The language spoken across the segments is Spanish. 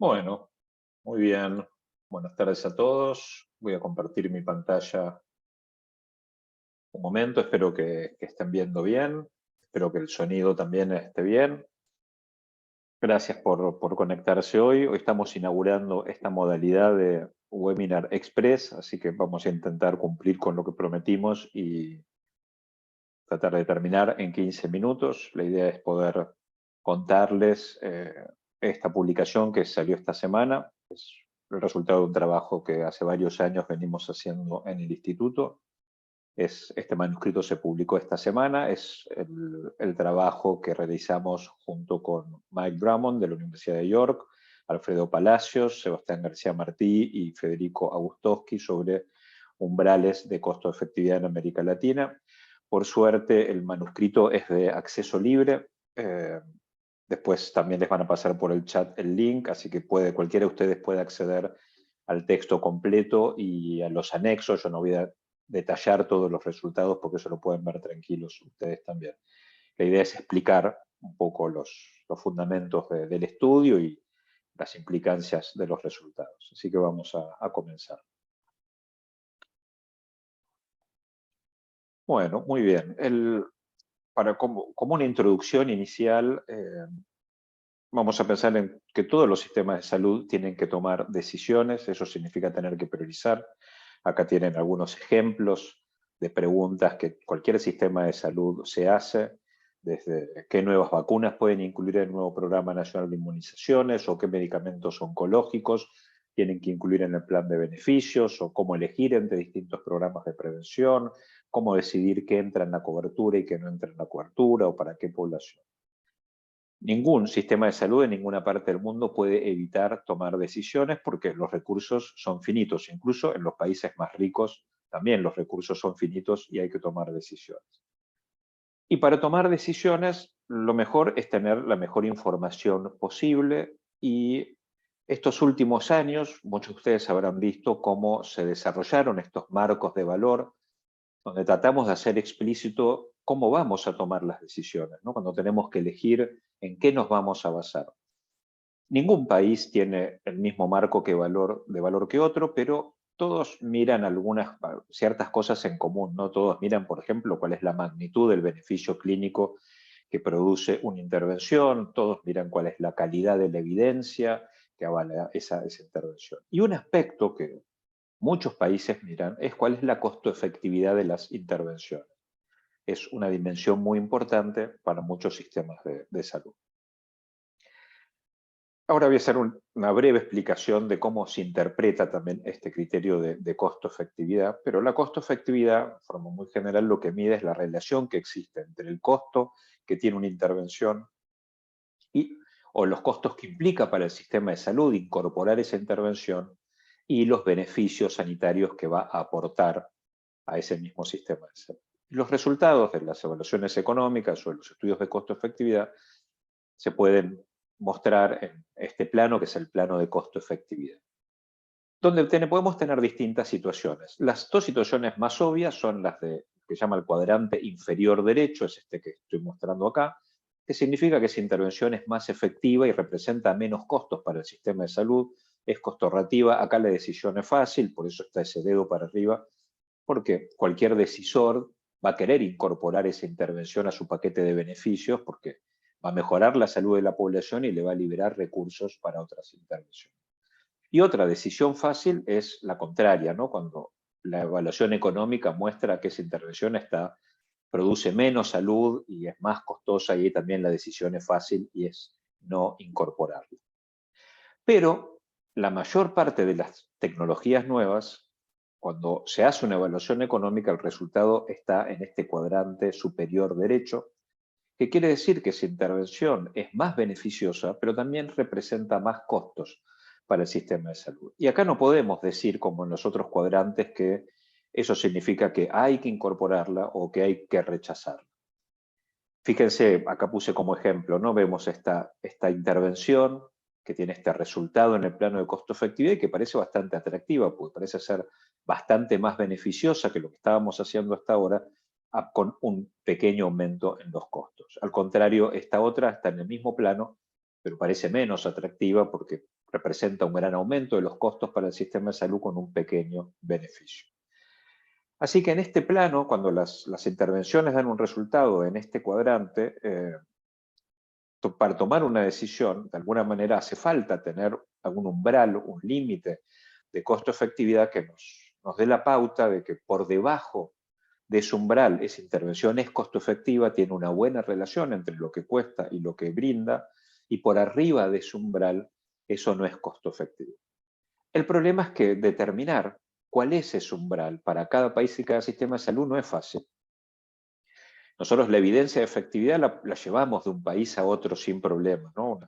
Bueno, muy bien. Buenas tardes a todos. Voy a compartir mi pantalla un momento. Espero que estén viendo bien. Espero que el sonido también esté bien. Gracias por conectarse hoy. Hoy estamos inaugurando esta modalidad de Webinar Express, así que vamos a intentar cumplir con lo que prometimos y tratar de terminar en 15 minutos. La idea es poder contarles esta publicación que salió esta semana. Es el resultado de un trabajo que hace varios años venimos haciendo en el instituto. Este manuscrito se publicó esta semana, es el trabajo que realizamos junto con Mike Drummond de la Universidad de York, Alfredo Palacios, Sebastián García Martí y Federico Agustowski sobre umbrales de costo-efectividad en América Latina. Por suerte, el manuscrito es de acceso libre. Después también les van a pasar por el chat el link, así que cualquiera de ustedes puede acceder al texto completo y a los anexos. Yo no voy a detallar todos los resultados porque eso lo pueden ver tranquilos ustedes también. La idea es explicar un poco los fundamentos del estudio y las implicancias de los resultados. Así que vamos a comenzar. Bueno, muy bien. Como una introducción inicial, vamos a pensar en que todos los sistemas de salud tienen que tomar decisiones, eso significa tener que priorizar. Acá tienen algunos ejemplos de preguntas que cualquier sistema de salud se hace, desde qué nuevas vacunas pueden incluir en el nuevo Programa Nacional de Inmunizaciones, o qué medicamentos oncológicos tienen que incluir en el plan de beneficios, o cómo elegir entre distintos programas de prevención, cómo decidir qué entra en la cobertura y qué no entra en la cobertura, o para qué población. Ningún sistema de salud en ninguna parte del mundo puede evitar tomar decisiones porque los recursos son finitos. Incluso en los países más ricos también los recursos son finitos y hay que tomar decisiones. Y para tomar decisiones, lo mejor es tener la mejor información posible, y estos últimos años, muchos de ustedes habrán visto cómo se desarrollaron estos marcos de valor donde tratamos de hacer explícito cómo vamos a tomar las decisiones, ¿no? Cuando tenemos que elegir en qué nos vamos a basar. Ningún país tiene el mismo marco de valor que otro, pero todos miran ciertas cosas en común, ¿no? Todos miran, por ejemplo, cuál es la magnitud del beneficio clínico que produce una intervención, todos miran cuál es la calidad de la evidencia que avala esa intervención. Y un aspecto que muchos países miran es cuál es la costo-efectividad de las intervenciones. Es una dimensión muy importante para muchos sistemas de salud. Ahora voy a hacer una breve explicación de cómo se interpreta también este criterio de costo-efectividad, pero la costo-efectividad, de forma muy general, lo que mide es la relación que existe entre el costo que tiene una intervención o los costos que implica para el sistema de salud incorporar esa intervención y los beneficios sanitarios que va a aportar a ese mismo sistema de salud. Los resultados de las evaluaciones económicas o de los estudios de costo-efectividad se pueden mostrar en este plano, que es el plano de costo-efectividad, donde podemos tener distintas situaciones. Las dos situaciones más obvias son las que se llama el cuadrante inferior derecho, es este que estoy mostrando acá, que significa que esa intervención es más efectiva y representa menos costos para el sistema de salud, es costo-ahorrativa. Acá la decisión es fácil, por eso está ese dedo para arriba, porque cualquier decisor va a querer incorporar esa intervención a su paquete de beneficios porque va a mejorar la salud de la población y le va a liberar recursos para otras intervenciones. Y otra decisión fácil es la contraria, ¿no? Cuando la evaluación económica muestra que esa intervención produce menos salud y es más costosa, y ahí también la decisión es fácil y es no incorporarla. Pero la mayor parte de las tecnologías nuevas, cuando se hace una evaluación económica, el resultado está en este cuadrante superior derecho, que quiere decir que esa intervención es más beneficiosa, pero también representa más costos para el sistema de salud. Y acá no podemos decir, como en los otros cuadrantes, que eso significa que hay que incorporarla o que hay que rechazarla. Fíjense, acá puse como ejemplo, ¿no? Vemos esta intervención que tiene este resultado en el plano de costo-efectividad y que parece bastante atractiva, porque parece ser bastante más beneficiosa que lo que estábamos haciendo hasta ahora, con un pequeño aumento en los costos. Al contrario, esta otra está en el mismo plano, pero parece menos atractiva porque representa un gran aumento de los costos para el sistema de salud con un pequeño beneficio. Así que en este plano, cuando las intervenciones dan un resultado en este cuadrante, para tomar una decisión, de alguna manera hace falta tener algún umbral, un límite de costo-efectividad que nos dé la pauta de que por debajo de ese umbral, esa intervención es costo-efectiva, tiene una buena relación entre lo que cuesta y lo que brinda, y por arriba de ese umbral, eso no es costo-efectivo. El problema es que determinar cuál es ese umbral para cada país y cada sistema de salud no es fácil. Nosotros la evidencia de efectividad la llevamos de un país a otro sin problema, ¿no?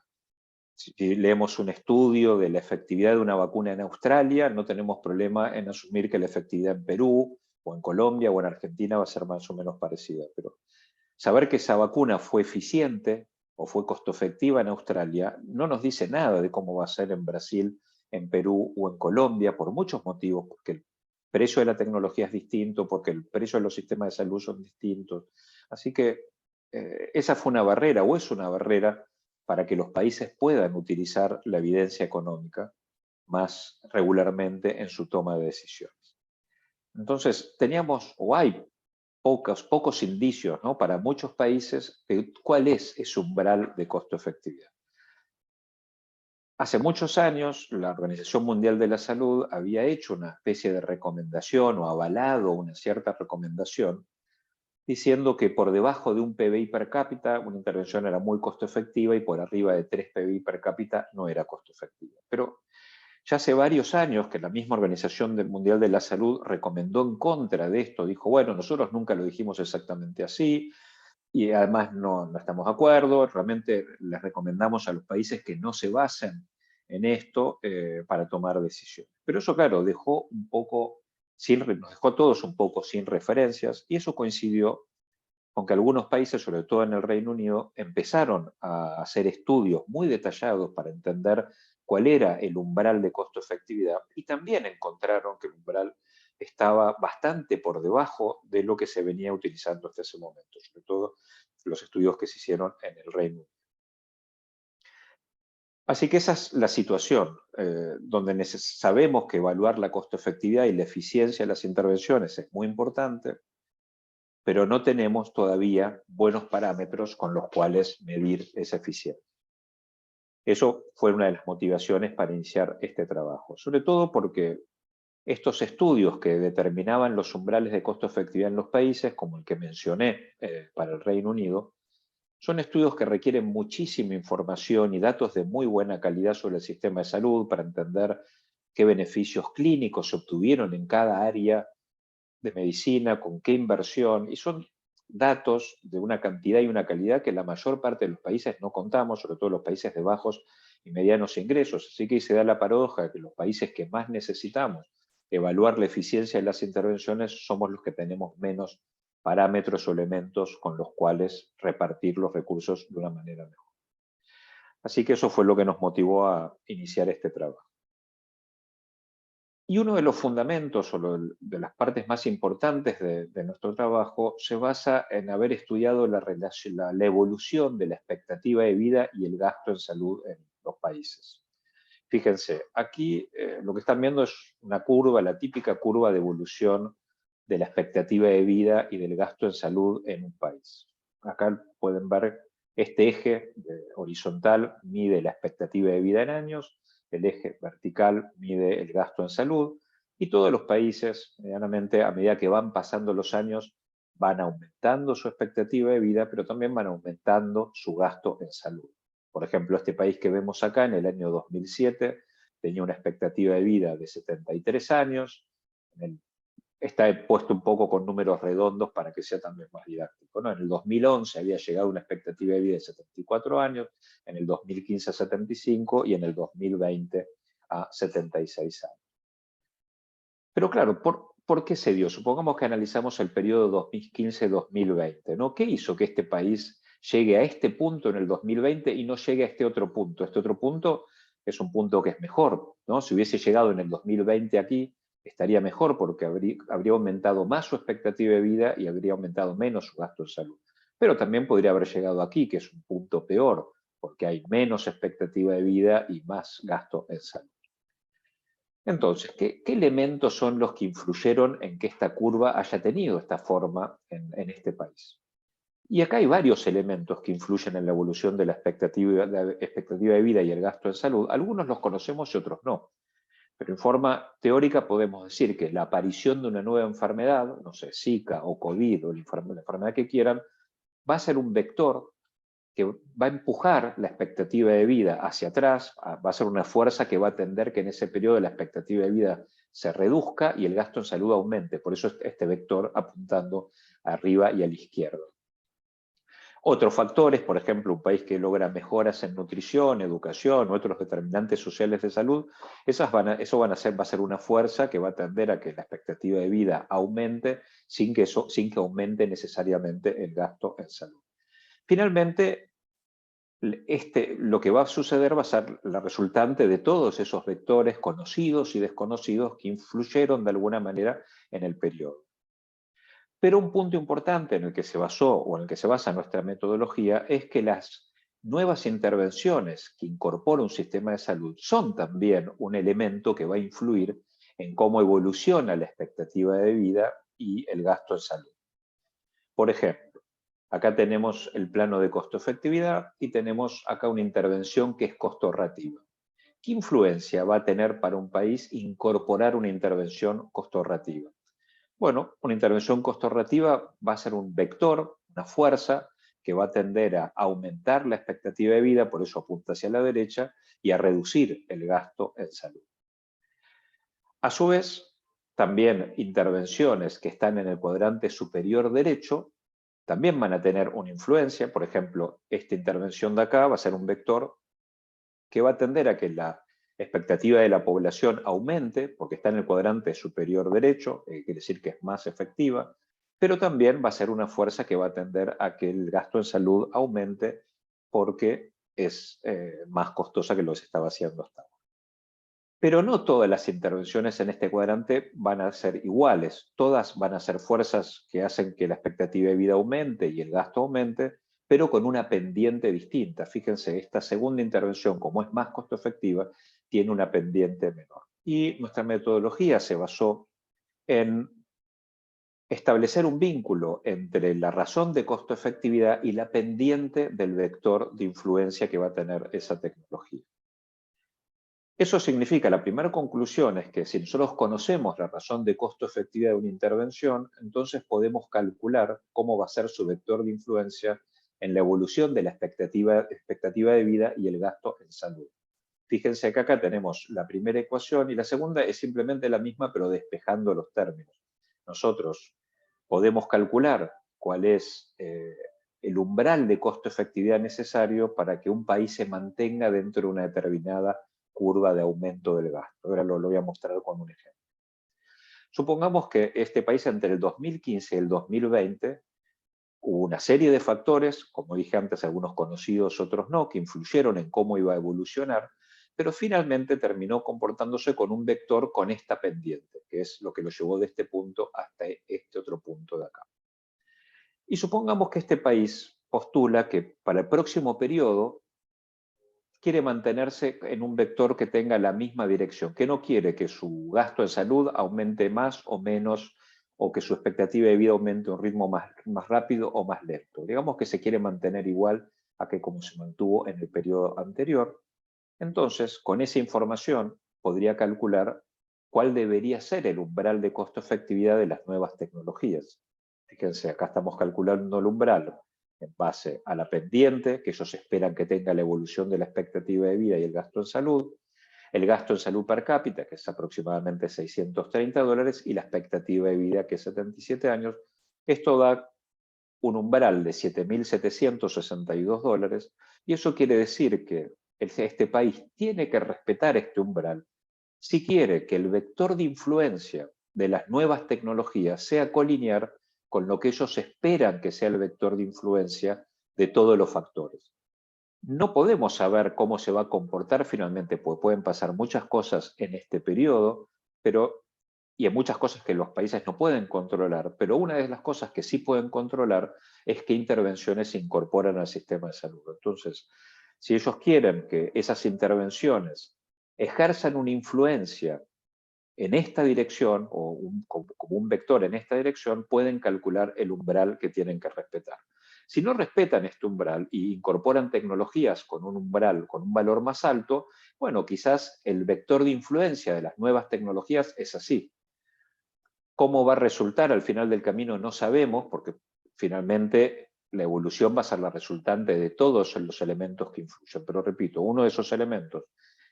Si leemos un estudio de la efectividad de una vacuna en Australia, no tenemos problema en asumir que la efectividad en Perú, o en Colombia, o en Argentina va a ser más o menos parecida. Pero saber que esa vacuna fue eficiente o fue costo efectiva en Australia no nos dice nada de cómo va a ser en Brasil, en Perú o en Colombia, por muchos motivos, porque el precio de la tecnología es distinto, porque el precio de los sistemas de salud son distintos. Así que esa fue una barrera, o es una barrera, para que los países puedan utilizar la evidencia económica más regularmente en su toma de decisiones. Entonces, teníamos, o hay pocos indicios, ¿no?, para muchos países de cuál es ese umbral de costo-efectividad. Hace muchos años, la Organización Mundial de la Salud había hecho una especie de recomendación o avalado una cierta recomendación diciendo que por debajo de un PBI per cápita una intervención era muy costo efectiva y por arriba de 3 PBI per cápita no era costo efectiva. Pero ya hace varios años que la misma Organización Mundial de la Salud recomendó en contra de esto, dijo, bueno, nosotros nunca lo dijimos exactamente así y además no estamos de acuerdo, realmente les recomendamos a los países que no se basen en esto para tomar decisiones. Pero eso, claro, dejó un poco nos dejó a todos un poco sin referencias, y eso coincidió con que algunos países, sobre todo en el Reino Unido, empezaron a hacer estudios muy detallados para entender cuál era el umbral de costo-efectividad, y también encontraron que el umbral estaba bastante por debajo de lo que se venía utilizando hasta ese momento, sobre todo los estudios que se hicieron en el Reino Unido. Así que esa es la situación, donde sabemos que evaluar la costo-efectividad y la eficiencia de las intervenciones es muy importante, pero no tenemos todavía buenos parámetros con los cuales medir esa eficiencia. Eso fue una de las motivaciones para iniciar este trabajo, sobre todo porque estos estudios que determinaban los umbrales de costo-efectividad en los países, como el que mencioné para el Reino Unido, son estudios que requieren muchísima información y datos de muy buena calidad sobre el sistema de salud para entender qué beneficios clínicos se obtuvieron en cada área de medicina, con qué inversión, y son datos de una cantidad y una calidad que la mayor parte de los países no contamos, sobre todo los países de bajos y medianos ingresos. Así que ahí se da la paradoja de que los países que más necesitamos evaluar la eficiencia de las intervenciones somos los que tenemos menos parámetros o elementos con los cuales repartir los recursos de una manera mejor. Así que eso fue lo que nos motivó a iniciar este trabajo. Y uno de los fundamentos o de las partes más importantes de nuestro trabajo se basa en haber estudiado la evolución de la expectativa de vida y el gasto en salud en los países. Fíjense, aquí lo que están viendo es una curva, la típica curva de evolución de la expectativa de vida y del gasto en salud en un país. Acá pueden ver este eje horizontal mide la expectativa de vida en años, el eje vertical mide el gasto en salud, y todos los países, medianamente, a medida que van pasando los años, van aumentando su expectativa de vida, pero también van aumentando su gasto en salud. Por ejemplo, este país que vemos acá, en el año 2007, tenía una expectativa de vida de 73 años, está puesto un poco con números redondos para que sea también más didáctico, ¿no? En el 2011 había llegado a una expectativa de vida de 74 años, en el 2015 a 75 y en el 2020 a 76 años. Pero claro, ¿por qué se dio? Supongamos que analizamos el periodo 2015-2020, ¿no? ¿Qué hizo que este país llegue a este punto en el 2020 y no llegue a este otro punto? Este otro punto es un punto que es mejor, ¿no? Si hubiese llegado en el 2020 aquí, estaría mejor porque habría aumentado más su expectativa de vida y habría aumentado menos su gasto en salud. Pero también podría haber llegado aquí, que es un punto peor, porque hay menos expectativa de vida y más gasto en salud. Entonces, ¿qué elementos son los que influyeron en que esta curva haya tenido esta forma en este país? Y acá hay varios elementos que influyen en la evolución de la expectativa de vida y el gasto en salud. Algunos los conocemos y otros no. Pero en forma teórica podemos decir que la aparición de una nueva enfermedad, no sé, Zika o COVID o la enfermedad que quieran, va a ser un vector que va a empujar la expectativa de vida hacia atrás, va a ser una fuerza que va a tender que en ese periodo la expectativa de vida se reduzca y el gasto en salud aumente. Por eso este vector apuntando arriba y a la izquierda. Otros factores, por ejemplo, un país que logra mejoras en nutrición, educación u otros determinantes sociales de salud, eso va a ser una fuerza que va a tender a que la expectativa de vida aumente sin que aumente necesariamente el gasto en salud. Finalmente, lo que va a suceder va a ser la resultante de todos esos vectores conocidos y desconocidos que influyeron de alguna manera en el periodo. Pero un punto importante en el que se basó o en el que se basa nuestra metodología es que las nuevas intervenciones que incorpora un sistema de salud son también un elemento que va a influir en cómo evoluciona la expectativa de vida y el gasto en salud. Por ejemplo, acá tenemos el plano de costo-efectividad y tenemos acá una intervención que es costo-ahorrativa. ¿Qué influencia va a tener para un país incorporar una intervención costo-ahorrativa? Bueno, una intervención costo-ahorrativa va a ser un vector, una fuerza, que va a tender a aumentar la expectativa de vida, por eso apunta hacia la derecha, y a reducir el gasto en salud. A su vez, también intervenciones que están en el cuadrante superior derecho también van a tener una influencia. Por ejemplo, esta intervención de acá va a ser un vector que va a tender a que la expectativa de la población aumente, porque está en el cuadrante superior derecho, quiere decir que es más efectiva, pero también va a ser una fuerza que va a tender a que el gasto en salud aumente porque es más costosa que lo que se estaba haciendo hasta ahora. Pero no todas las intervenciones en este cuadrante van a ser iguales. Todas van a ser fuerzas que hacen que la expectativa de vida aumente y el gasto aumente, pero con una pendiente distinta. Fíjense, esta segunda intervención, como es más costo efectiva, tiene una pendiente menor. Y nuestra metodología se basó en establecer un vínculo entre la razón de costo efectividad y la pendiente del vector de influencia que va a tener esa tecnología. Eso significa, la primera conclusión es que si nosotros conocemos la razón de costo-efectividad de una intervención, entonces podemos calcular cómo va a ser su vector de influencia en la evolución de la expectativa de vida y el gasto en salud. Fíjense que acá tenemos la primera ecuación y la segunda es simplemente la misma, pero despejando los términos. Nosotros podemos calcular cuál es el umbral de costo-efectividad necesario para que un país se mantenga dentro de una determinada curva de aumento del gasto. Ahora lo voy a mostrar con un ejemplo. Supongamos que este país entre el 2015 y el 2020 hubo una serie de factores, como dije antes, algunos conocidos, otros no, que influyeron en cómo iba a evolucionar, pero finalmente terminó comportándose con un vector con esta pendiente, que es lo que lo llevó de este punto hasta este otro punto de acá. Y supongamos que este país postula que para el próximo periodo quiere mantenerse en un vector que tenga la misma dirección, que no quiere que su gasto en salud aumente más o menos, o que su expectativa de vida aumente a un ritmo más rápido o más lento. Digamos que se quiere mantener igual a que como se mantuvo en el periodo anterior. Entonces, con esa información, podría calcular cuál debería ser el umbral de costo-efectividad de las nuevas tecnologías. Fíjense, acá estamos calculando el umbral en base a la pendiente, que ellos esperan que tenga la evolución de la expectativa de vida y el gasto en salud per cápita, que es aproximadamente $630, y la expectativa de vida, que es 77 años. Esto da un umbral de $7.762, y eso quiere decir que este país tiene que respetar este umbral si quiere que el vector de influencia de las nuevas tecnologías sea colinear con lo que ellos esperan que sea el vector de influencia de todos los factores. No podemos saber cómo se va a comportar finalmente, porque pueden pasar muchas cosas en este periodo, y hay muchas cosas que los países no pueden controlar, pero una de las cosas que sí pueden controlar es qué intervenciones se incorporan al sistema de salud. Entonces, Si ellos quieren que esas intervenciones ejerzan una influencia en esta dirección, o como un vector en esta dirección, pueden calcular el umbral que tienen que respetar. Si no respetan este umbral y incorporan tecnologías con un umbral, con un valor más alto, bueno, quizás el vector de influencia de las nuevas tecnologías es así. ¿Cómo va a resultar al final del camino? No sabemos, porque finalmente la evolución va a ser la resultante de todos los elementos que influyen. Pero repito, uno de esos elementos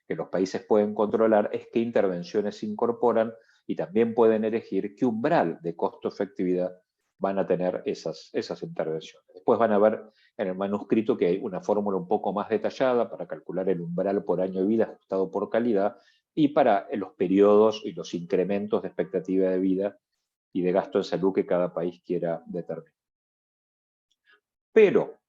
que los países pueden controlar es qué intervenciones se incorporan y también pueden elegir qué umbral de costo-efectividad van a tener esas intervenciones. Después van a ver en el manuscrito que hay una fórmula un poco más detallada para calcular el umbral por año de vida ajustado por calidad y para los periodos y los incrementos de expectativa de vida y de gasto en salud que cada país quiera determinar. Pero,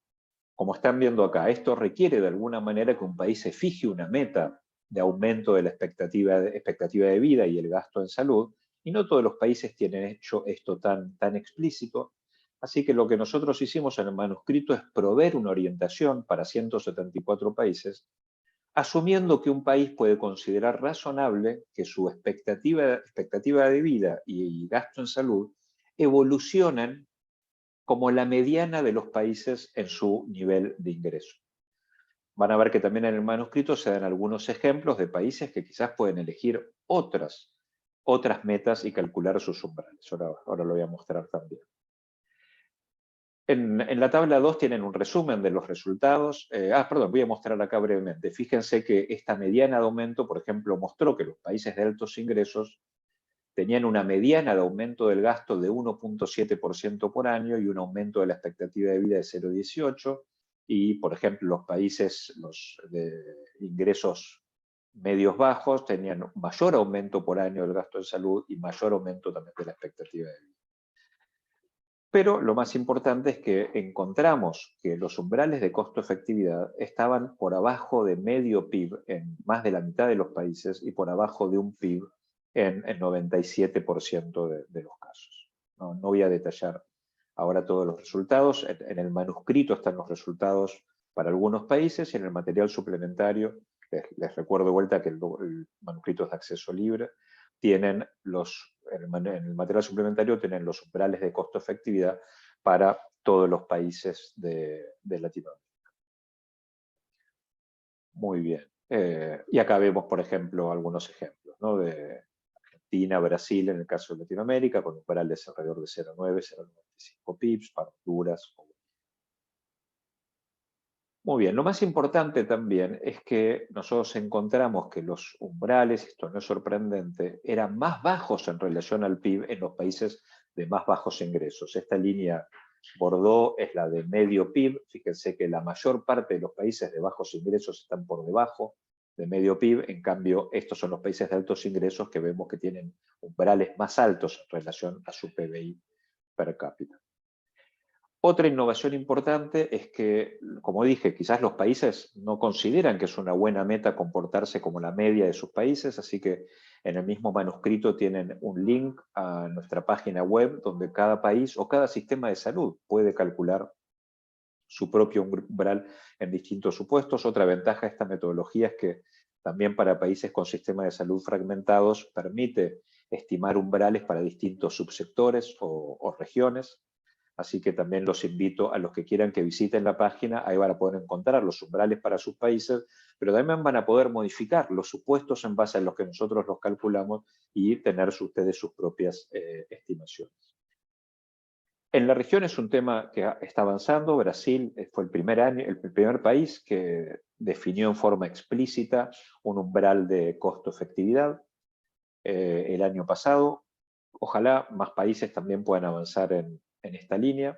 como están viendo acá, esto requiere de alguna manera que un país se fije una meta de aumento de la expectativa de vida y el gasto en salud, y no todos los países tienen hecho esto tan explícito. Así que lo que nosotros hicimos en el manuscrito es proveer una orientación para 174 países, asumiendo que un país puede considerar razonable que su expectativa de vida y gasto en salud evolucionen como la mediana de los países en su nivel de ingreso. Van a ver que también en el manuscrito se dan algunos ejemplos de países que quizás pueden elegir otras metas y calcular sus umbrales. Ahora lo voy a mostrar también. En la tabla 2 tienen un resumen de los resultados. Perdón, voy a mostrar acá brevemente. Fíjense que esta mediana de aumento, por ejemplo, mostró que los países de altos ingresos tenían una mediana de aumento del gasto de 1,7% por año y un aumento de la expectativa de vida de 0,18%. Y, por ejemplo, los países de ingresos medios bajos tenían mayor aumento por año del gasto en salud y mayor aumento también de la expectativa de vida. Pero lo más importante es que encontramos que los umbrales de costo-efectividad estaban por abajo de medio PIB en más de la mitad de los países y por abajo de un PIB en el 97% de los casos. No voy a detallar ahora todos los resultados. En el manuscrito están los resultados para algunos países y en el material suplementario, les recuerdo de vuelta que el manuscrito es de acceso libre, tienen en el material suplementario tienen los umbrales de costo-efectividad para todos los países de Latinoamérica. Muy bien. Y acá vemos, por ejemplo, algunos ejemplos, ¿no? De Argentina, Brasil, en el caso de Latinoamérica, con umbrales alrededor de 0,9, 0,95 pips, para Honduras. Muy bien, lo más importante también es que nosotros encontramos que los umbrales, esto no es sorprendente, eran más bajos en relación al PIB en los países de más bajos ingresos. Esta línea Bordeaux es la de medio PIB. Fíjense que la mayor parte de los países de bajos ingresos están por debajo de medio PIB. En cambio, estos son los países de altos ingresos que vemos que tienen umbrales más altos en relación a su PBI per cápita. Otra innovación importante es que, como dije, quizás los países no consideran que es una buena meta comportarse como la media de sus países, así que en el mismo manuscrito tienen un link a nuestra página web donde cada país o cada sistema de salud puede calcular su propio umbral en distintos supuestos. Otra ventaja de esta metodología es que también para países con sistemas de salud fragmentados permite estimar umbrales para distintos subsectores o regiones. Así que también los invito a los que quieran que visiten la página, ahí van a poder encontrar los umbrales para sus países, pero también van a poder modificar los supuestos en base a los que nosotros los calculamos y tener ustedes sus propias estimaciones. En la región es un tema que está avanzando. Brasil fue el primer país que definió en forma explícita un umbral de costo-efectividad el año pasado. Ojalá más países también puedan avanzar en esta línea.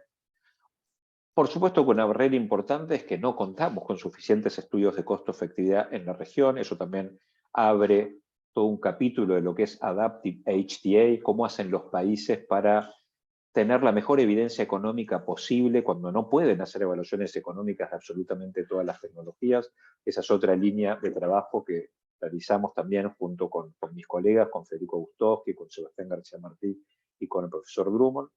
Por supuesto que una barrera importante es que no contamos con suficientes estudios de costo-efectividad en la región. Eso también abre todo un capítulo de lo que es Adaptive HTA, cómo hacen los países para tener la mejor evidencia económica posible cuando no pueden hacer evaluaciones económicas de absolutamente todas las tecnologías. Esa es otra línea de trabajo que realizamos también junto con mis colegas, con Federico Gustowski, con Sebastián García Martí y con el profesor Drummond.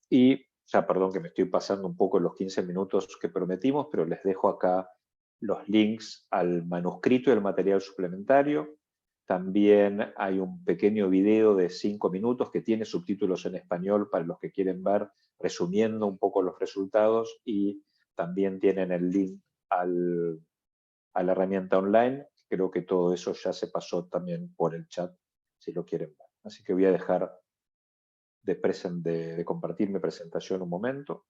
Y Ya, perdón que me estoy pasando un poco los 15 minutos que prometimos, pero les dejo acá los links al manuscrito y al material suplementario. También hay un pequeño video de 5 minutos que tiene subtítulos en español para los que quieren ver, resumiendo un poco los resultados, y también tienen el link a la herramienta online. Creo que todo eso ya se pasó también por el chat, si lo quieren ver. Así que voy a dejar de compartir mi presentación un momento.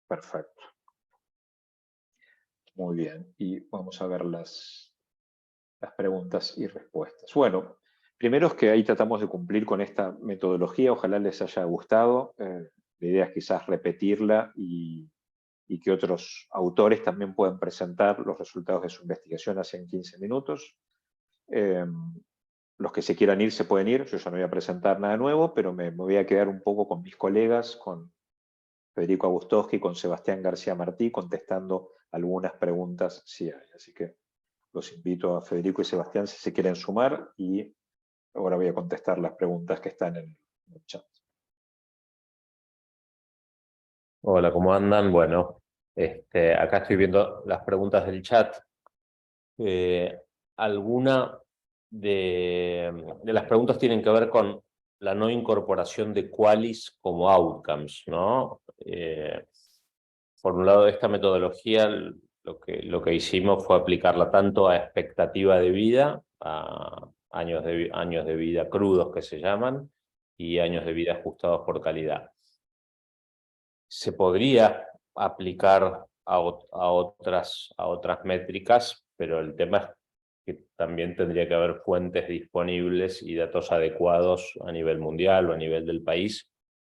Perfecto. Muy bien. Y vamos a ver las preguntas y respuestas. Bueno, primero es que ahí tratamos de cumplir con esta metodología. Ojalá les haya gustado. La idea es quizás repetirla y que otros autores también puedan presentar los resultados de su investigación hace en 15 minutos. Los que se quieran ir se pueden ir. Yo ya no voy a presentar nada nuevo, pero me voy a quedar un poco con mis colegas, con Federico Agustowski, con Sebastián García Martí, contestando algunas preguntas si hay. Así que los invito a Federico y Sebastián si se quieren sumar, y ahora voy a contestar las preguntas que están en el chat. Hola, ¿cómo andan? Bueno, acá estoy viendo las preguntas del chat. Alguna de las preguntas tienen que ver con la no incorporación de qualis como outcomes, ¿no? Por un lado, esta metodología, lo que hicimos fue aplicarla tanto a expectativa de vida, a años de vida crudos que se llaman, y años de vida ajustados por calidad. Se podría aplicar a otras métricas, pero el tema es que también tendría que haber fuentes disponibles y datos adecuados a nivel mundial o a nivel del país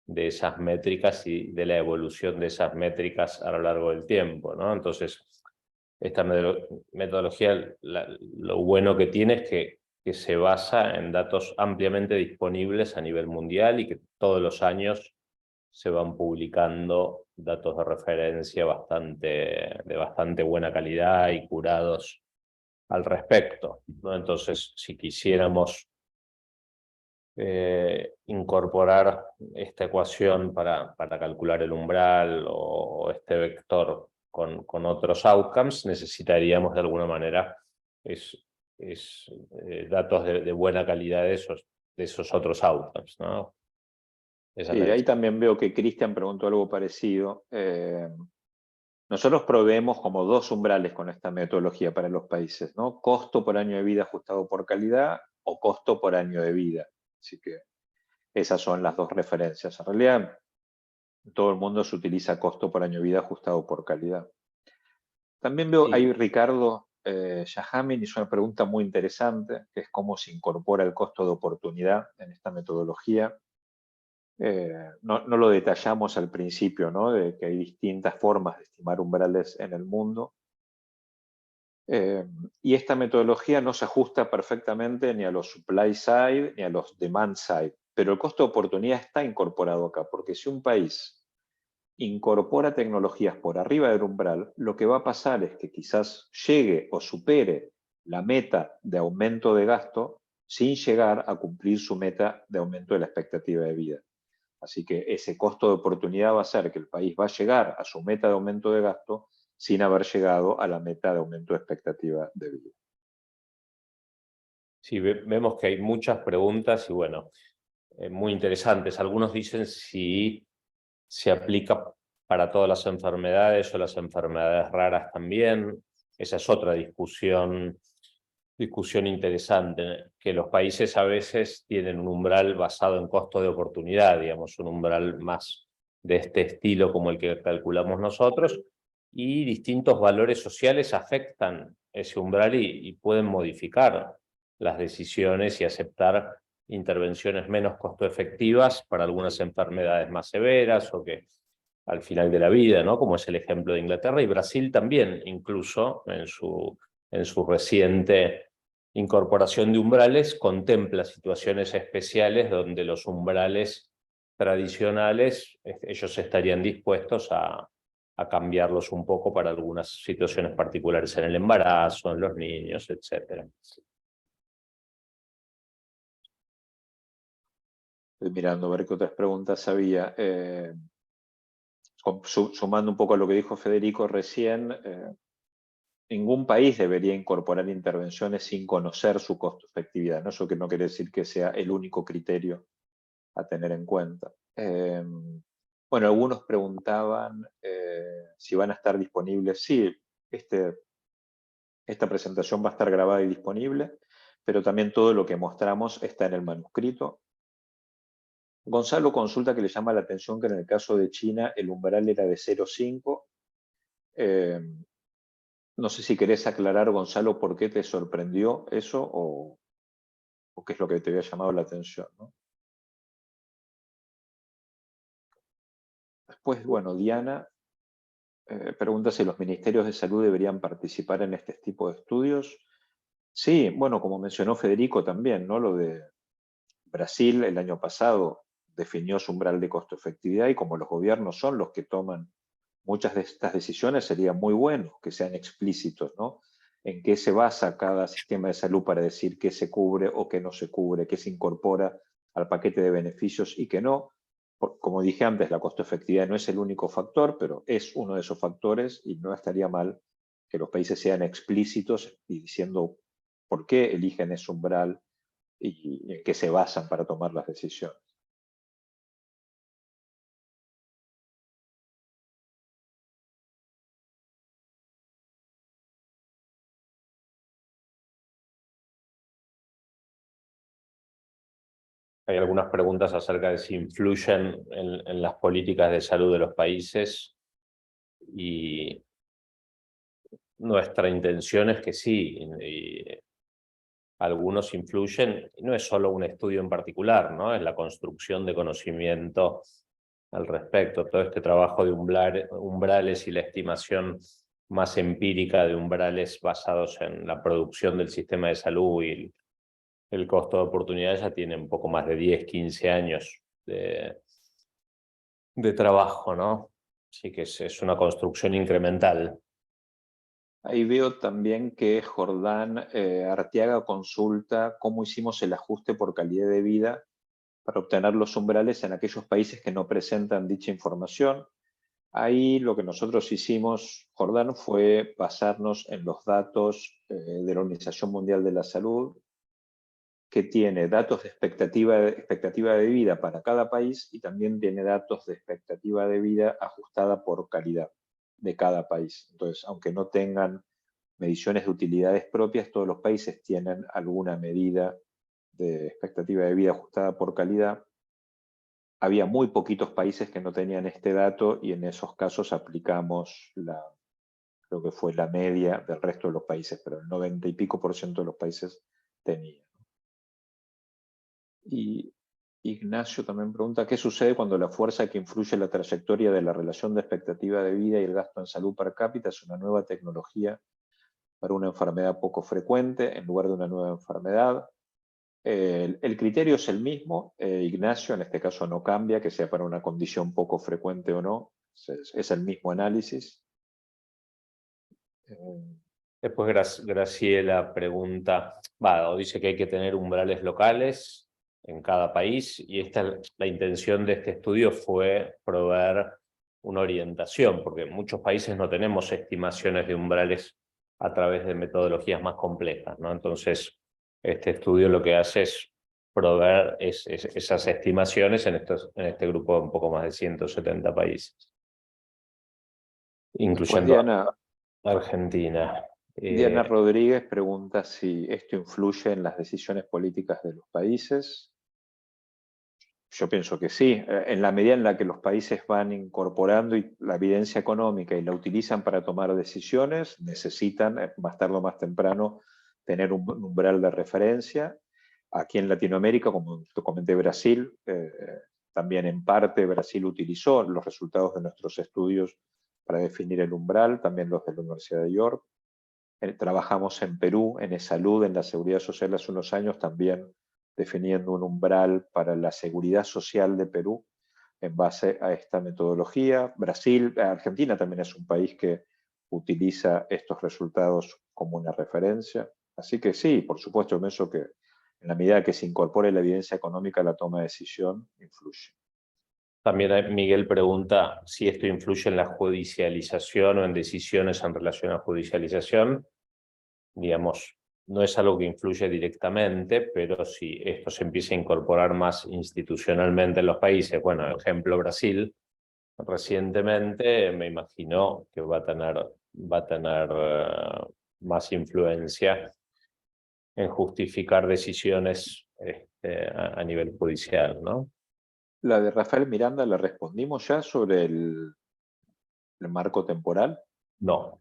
de esas métricas y de la evolución de esas métricas a lo largo del tiempo, ¿no? Entonces, esta metodología, lo bueno que tiene es que se basa en datos ampliamente disponibles a nivel mundial y que todos los años se van publicando datos de referencia de bastante buena calidad y curados al respecto, ¿no? Entonces, si quisiéramos incorporar esta ecuación para calcular el umbral o este vector con otros outcomes, necesitaríamos de alguna manera datos de buena calidad de esos otros outcomes, ¿no? Esa es Sí, la ahí también veo que Cristian preguntó algo parecido. Nosotros proveemos como dos umbrales con esta metodología para los países, ¿no? Costo por año de vida ajustado por calidad o costo por año de vida. Así que esas son las dos referencias. En realidad, en todo el mundo se utiliza costo por año de vida ajustado por calidad. También veo ahí Ricardo Yahamin hizo una pregunta muy interesante, que es cómo se incorpora el costo de oportunidad en esta metodología. No lo detallamos al principio, ¿no? De que hay distintas formas de estimar umbrales en el mundo. Y esta metodología no se ajusta perfectamente ni a los supply side ni a los demand side, pero el costo de oportunidad está incorporado acá, porque si un país incorpora tecnologías por arriba del umbral, lo que va a pasar es que quizás llegue o supere la meta de aumento de gasto sin llegar a cumplir su meta de aumento de la expectativa de vida. Así que ese costo de oportunidad va a ser que el país va a llegar a su meta de aumento de gasto sin haber llegado a la meta de aumento de expectativa de vida. Sí, vemos que hay muchas preguntas y bueno, muy interesantes. Algunos dicen si se aplica para todas las enfermedades o las enfermedades raras también. Esa es otra discusión interesante, que los países a veces tienen un umbral basado en costo de oportunidad, digamos, un umbral más de este estilo como el que calculamos nosotros, y distintos valores sociales afectan ese umbral y pueden modificar las decisiones y aceptar intervenciones menos costo efectivas para algunas enfermedades más severas o que al final de la vida, ¿no? Como es el ejemplo de Inglaterra y Brasil también, incluso en su reciente incorporación de umbrales, contempla situaciones especiales donde los umbrales tradicionales, ellos estarían dispuestos a cambiarlos un poco para algunas situaciones particulares en el embarazo, en los niños, etc. Estoy mirando a ver qué otras preguntas había. Sumando un poco a lo que dijo Federico recién, ningún país debería incorporar intervenciones sin conocer su costo-efectividad, ¿no? Eso que no quiere decir que sea el único criterio a tener en cuenta. Bueno, algunos preguntaban si van a estar disponibles. Sí, esta presentación va a estar grabada y disponible, pero también todo lo que mostramos está en el manuscrito. Gonzalo consulta que le llama la atención que en el caso de China el umbral era de 0,5. No sé si querés aclarar, Gonzalo, por qué te sorprendió eso o qué es lo que te había llamado la atención, ¿no? Después, bueno, Diana pregunta si los ministerios de salud deberían participar en este tipo de estudios. Sí, bueno, como mencionó Federico también, ¿no? Lo de Brasil el año pasado definió su umbral de costo-efectividad y como los gobiernos son los que toman muchas de estas decisiones, sería muy bueno que sean explícitos, ¿no? En qué se basa cada sistema de salud para decir qué se cubre o qué no se cubre, qué se incorpora al paquete de beneficios y qué no. Como dije antes, la costo-efectividad no es el único factor, pero es uno de esos factores y no estaría mal que los países sean explícitos y diciendo por qué eligen ese umbral y en qué se basan para tomar las decisiones. Hay algunas preguntas acerca de si influyen en las políticas de salud de los países y nuestra intención es que sí, y algunos influyen, y no es solo un estudio en particular, ¿no? Es la construcción de conocimiento al respecto. Todo este trabajo de umbrales y la estimación más empírica de umbrales basados en la producción del sistema de salud y el costo de oportunidad ya tiene un poco más de 10, 15 años de trabajo, ¿no? Así que es una construcción incremental. Ahí veo también que Jordán Arteaga consulta cómo hicimos el ajuste por calidad de vida para obtener los umbrales en aquellos países que no presentan dicha información. Ahí lo que nosotros hicimos, Jordán, fue basarnos en los datos de la Organización Mundial de la Salud, que tiene datos de expectativa de vida para cada país y también tiene datos de expectativa de vida ajustada por calidad de cada país. Entonces, aunque no tengan mediciones de utilidades propias, todos los países tienen alguna medida de expectativa de vida ajustada por calidad. Había muy poquitos países que no tenían este dato y en esos casos aplicamos creo que fue la media del resto de los países, pero el 90 y pico % de los países tenían. Y Ignacio también pregunta, ¿qué sucede cuando la fuerza que influye en la trayectoria de la relación de expectativa de vida y el gasto en salud per cápita es una nueva tecnología para una enfermedad poco frecuente en lugar de una nueva enfermedad? El criterio es el mismo, Ignacio, en este caso no cambia, que sea para una condición poco frecuente o no, es el mismo análisis. Después Graciela pregunta, o dice que hay que tener umbrales locales en cada país y la intención de este estudio fue proveer una orientación, porque en muchos países no tenemos estimaciones de umbrales a través de metodologías más complejas, ¿no? Entonces, este estudio lo que hace es proveer esas estimaciones en este grupo de un poco más de 170 países, Después incluyendo Argentina. Diana Rodríguez pregunta si esto influye en las decisiones políticas de los países. Yo pienso que sí, en la medida en la que los países van incorporando la evidencia económica y la utilizan para tomar decisiones, necesitan, más tarde o más temprano, tener un umbral de referencia. Aquí en Latinoamérica, como te comenté, Brasil, también en parte Brasil utilizó los resultados de nuestros estudios para definir el umbral, también los de la Universidad de York. Trabajamos en Perú, en eSalud, en la Seguridad Social hace unos años, también definiendo un umbral para la seguridad social de Perú en base a esta metodología. Argentina también es un país que utiliza estos resultados como una referencia. Así que sí, por supuesto, pienso que en la medida que se incorpore la evidencia económica a la toma de decisión, influye. También Miguel pregunta si esto influye en la judicialización o en decisiones en relación a judicialización. Digamos, no es algo que influye directamente, pero si esto se empieza a incorporar más institucionalmente en los países, bueno, ejemplo Brasil, recientemente me imagino que va a tener más influencia en justificar decisiones a nivel judicial, ¿no? La de Rafael Miranda la respondimos ya sobre el marco temporal. No.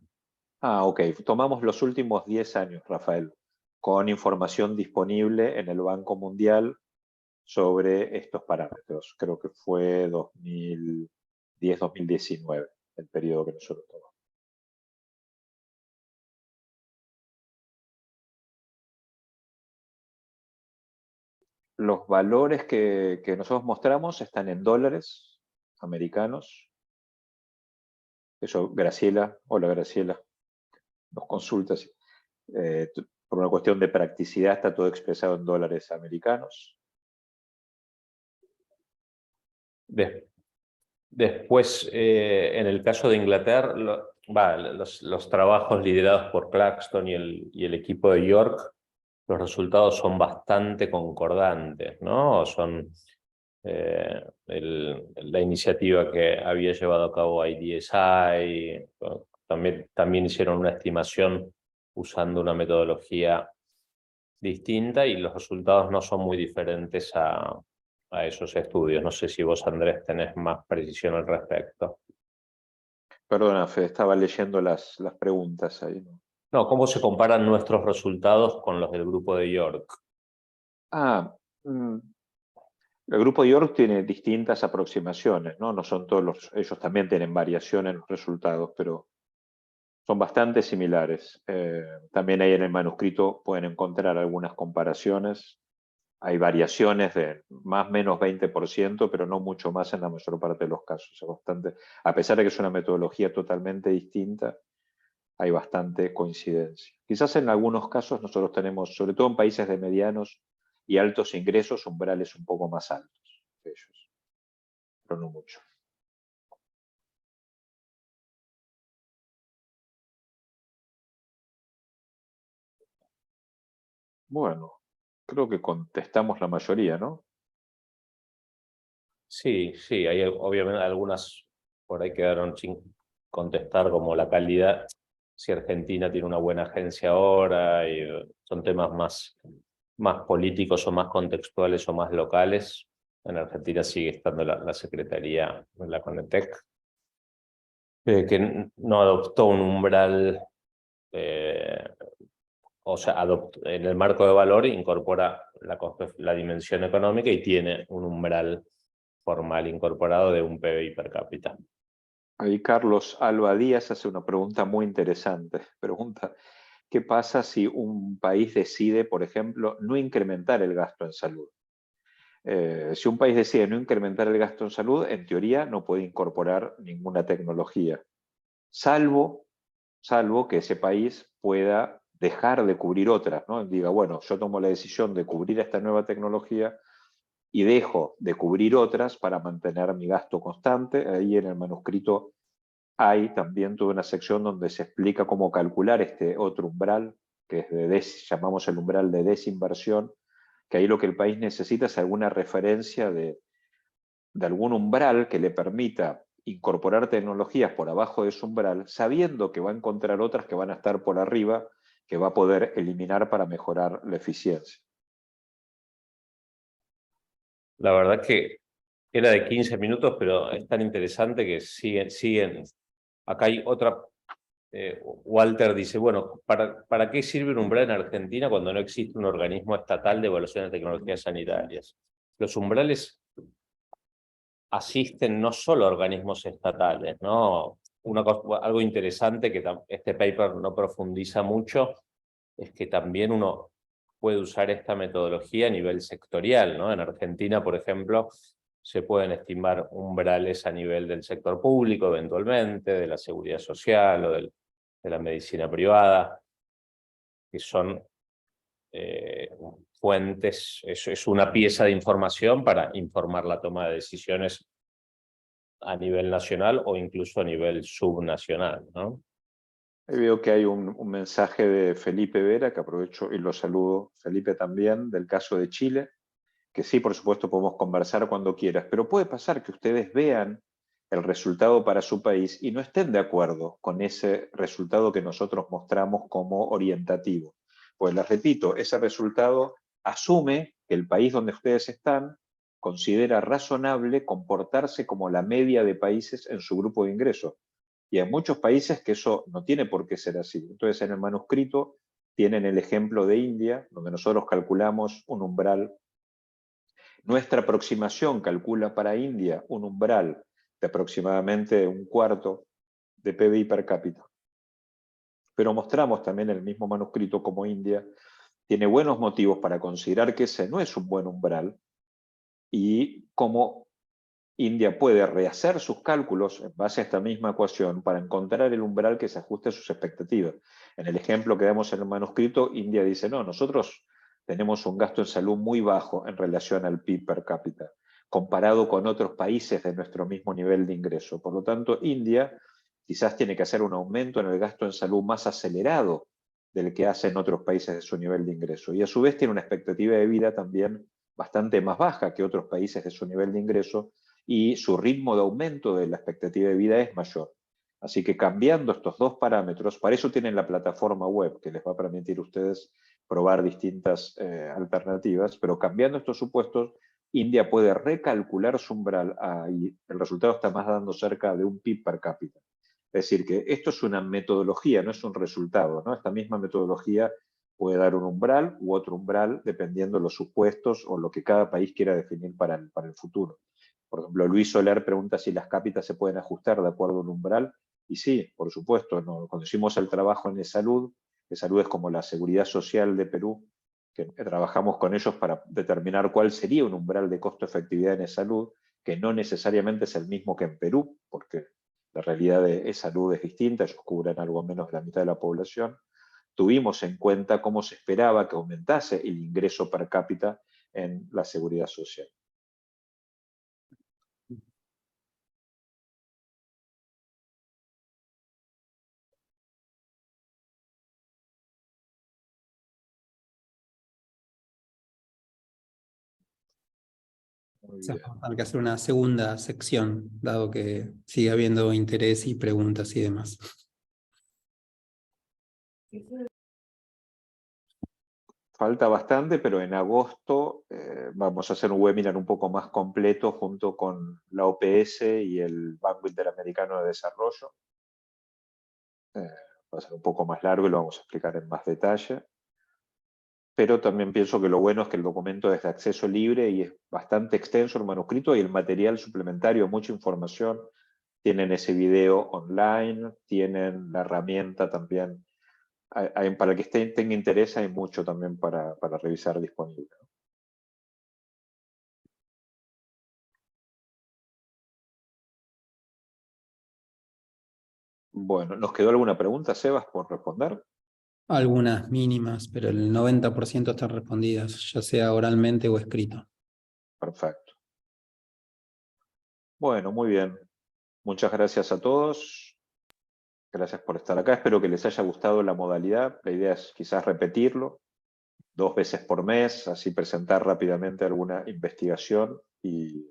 Ah, ok. Tomamos los últimos 10 años, Rafael, con información disponible en el Banco Mundial sobre estos parámetros. Creo que fue 2010-2019, el periodo que nosotros tomamos. Los valores que nosotros mostramos están en dólares americanos. Eso, Graciela, hola Graciela, nos consultas. Por una cuestión de practicidad está todo expresado en dólares americanos. Después, en el caso de Inglaterra, los trabajos liderados por Claxton y el equipo de York, los resultados son bastante concordantes, ¿no? Son la iniciativa que había llevado a cabo IDSI, también hicieron una estimación usando una metodología distinta y los resultados no son muy diferentes a esos estudios. No sé si vos, Andrés, tenés más precisión al respecto. Perdona, Fede, estaba leyendo las preguntas ahí, ¿no? No, ¿cómo se comparan nuestros resultados con los del grupo de York? Ah, el grupo York tiene distintas aproximaciones, ¿no? No son todos ellos también tienen variación en los resultados, pero son bastante similares. También ahí en el manuscrito pueden encontrar algunas comparaciones. Hay variaciones de más o menos 20%, pero no mucho más en la mayor parte de los casos. Es bastante, a pesar de que es una metodología totalmente distinta, hay bastante coincidencia. Quizás en algunos casos nosotros tenemos, sobre todo en países de medianos y altos ingresos, umbrales un poco más altos que ellos, pero no mucho. Bueno, creo que contestamos la mayoría, ¿no? Sí, sí, hay obviamente algunas por ahí quedaron sin contestar, como la calidad, si Argentina tiene una buena agencia ahora, y son temas más políticos o más contextuales o más locales. En Argentina sigue estando la Secretaría, la Conetec, que no adoptó un umbral, o sea, en el marco de valor incorpora la dimensión económica y tiene un umbral formal incorporado de un PBI per cápita. Ahí Carlos Alba Díaz hace una pregunta muy interesante. Pregunta, ¿qué pasa si un país decide, por ejemplo, no incrementar el gasto en salud? Si un país decide no incrementar el gasto en salud, en teoría no puede incorporar ninguna tecnología, salvo que ese país pueda dejar de cubrir otras, ¿no? Diga, bueno, yo tomo la decisión de cubrir esta nueva tecnología y dejo de cubrir otras para mantener mi gasto constante. Ahí en el manuscrito hay también toda una sección donde se explica cómo calcular este otro umbral, que es llamamos el umbral de desinversión, que ahí lo que el país necesita es alguna referencia de algún umbral que le permita incorporar tecnologías por abajo de ese umbral, sabiendo que va a encontrar otras que van a estar por arriba, que va a poder eliminar para mejorar la eficiencia. La verdad que era de 15 minutos, pero es tan interesante que siguen. Acá hay otra. Walter dice, bueno, ¿para qué sirve un umbral en Argentina cuando no existe un organismo estatal de evaluación de tecnologías sanitarias? Los umbrales asisten no solo a organismos estatales, ¿no? Algo interesante que este paper no profundiza mucho es que también uno puede usar esta metodología a nivel sectorial, ¿no? En Argentina, por ejemplo, se pueden estimar umbrales a nivel del sector público, eventualmente, de la seguridad social o de la medicina privada, que son fuentes, es una pieza de información para informar la toma de decisiones a nivel nacional o incluso a nivel subnacional, ¿no? Veo que hay un mensaje de Felipe Vera, que aprovecho y lo saludo, Felipe también, del caso de Chile, que sí, por supuesto, podemos conversar cuando quieras, pero puede pasar que ustedes vean el resultado para su país y no estén de acuerdo con ese resultado que nosotros mostramos como orientativo. Pues les repito, ese resultado asume que el país donde ustedes están considera razonable comportarse como la media de países en su grupo de ingresos. Y hay muchos países que eso no tiene por qué ser así. Entonces, en el manuscrito tienen el ejemplo de India, donde nosotros calculamos un umbral. Nuestra aproximación calcula para India un umbral de aproximadamente 1/4 de PBI per cápita. Pero mostramos también en el mismo manuscrito como India tiene buenos motivos para considerar que ese no es un buen umbral y cómo India puede rehacer sus cálculos en base a esta misma ecuación para encontrar el umbral que se ajuste a sus expectativas. En el ejemplo que damos en el manuscrito, India dice, no, nosotros tenemos un gasto en salud muy bajo en relación al PIB per cápita, comparado con otros países de nuestro mismo nivel de ingreso. Por lo tanto, India quizás tiene que hacer un aumento en el gasto en salud más acelerado del que hacen otros países de su nivel de ingreso. Y a su vez tiene una expectativa de vida también bastante más baja que otros países de su nivel de ingreso, y su ritmo de aumento de la expectativa de vida es mayor. Así que cambiando estos dos parámetros, para eso tienen la plataforma web que les va a permitir a ustedes probar distintas alternativas, pero cambiando estos supuestos, India puede recalcular su umbral y el resultado está más dando cerca de un PIB per cápita. Es decir, que esto es una metodología, no es un resultado, ¿no? Esta misma metodología puede dar un umbral u otro umbral dependiendo de los supuestos o lo que cada país quiera definir para el futuro. Por ejemplo, Luis Soler pregunta si las cápitas se pueden ajustar de acuerdo a un umbral. Y sí, por supuesto, ¿no? Cuando hicimos el trabajo en salud, que salud es como la seguridad social de Perú, que trabajamos con ellos para determinar cuál sería un umbral de costo-efectividad en salud, que no necesariamente es el mismo que en Perú, porque la realidad de salud es distinta, ellos cubren algo menos de la mitad de la población. Tuvimos en cuenta cómo se esperaba que aumentase el ingreso per cápita en la seguridad social. O sea, vamos a tener que hacer una segunda sección, dado que sigue habiendo interés y preguntas y demás. Falta bastante, pero en agosto vamos a hacer un webinar un poco más completo junto con la OPS y el Banco Interamericano de Desarrollo. Va a ser un poco más largo y lo vamos a explicar en más detalle. Pero también pienso que lo bueno es que el documento es de acceso libre y es bastante extenso el manuscrito y el material suplementario, mucha información. Tienen ese video online, tienen la herramienta también. Para el que tenga interés hay mucho también para revisar disponible. Bueno, ¿nos quedó alguna pregunta, Sebas, por responder? Algunas mínimas, pero el 90% están respondidas, ya sea oralmente o escrito. Perfecto. Bueno, muy bien. Muchas gracias a todos. Gracias por estar acá. Espero que les haya gustado la modalidad. La idea es quizás repetirlo 2 veces por mes, así presentar rápidamente alguna investigación y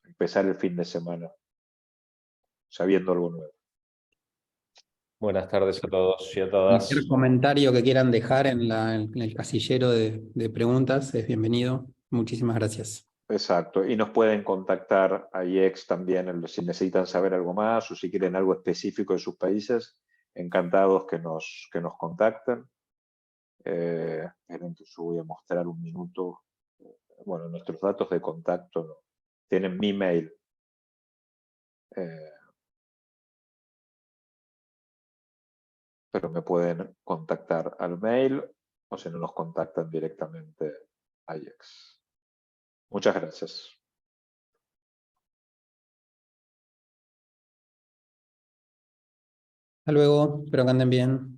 empezar el fin de semana sabiendo algo nuevo. Buenas tardes a todos y a todas. Cualquier comentario que quieran dejar en el casillero de preguntas es bienvenido. Muchísimas gracias. Exacto. Y nos pueden contactar a IEX también si necesitan saber algo más o si quieren algo específico de sus países. Encantados que nos contacten. Esperen que yo voy a mostrar un minuto. Bueno, nuestros datos de contacto tienen mi mail. Pero me pueden contactar al mail o si no nos contactan directamente a IEX. Muchas gracias. Hasta luego, espero que anden bien.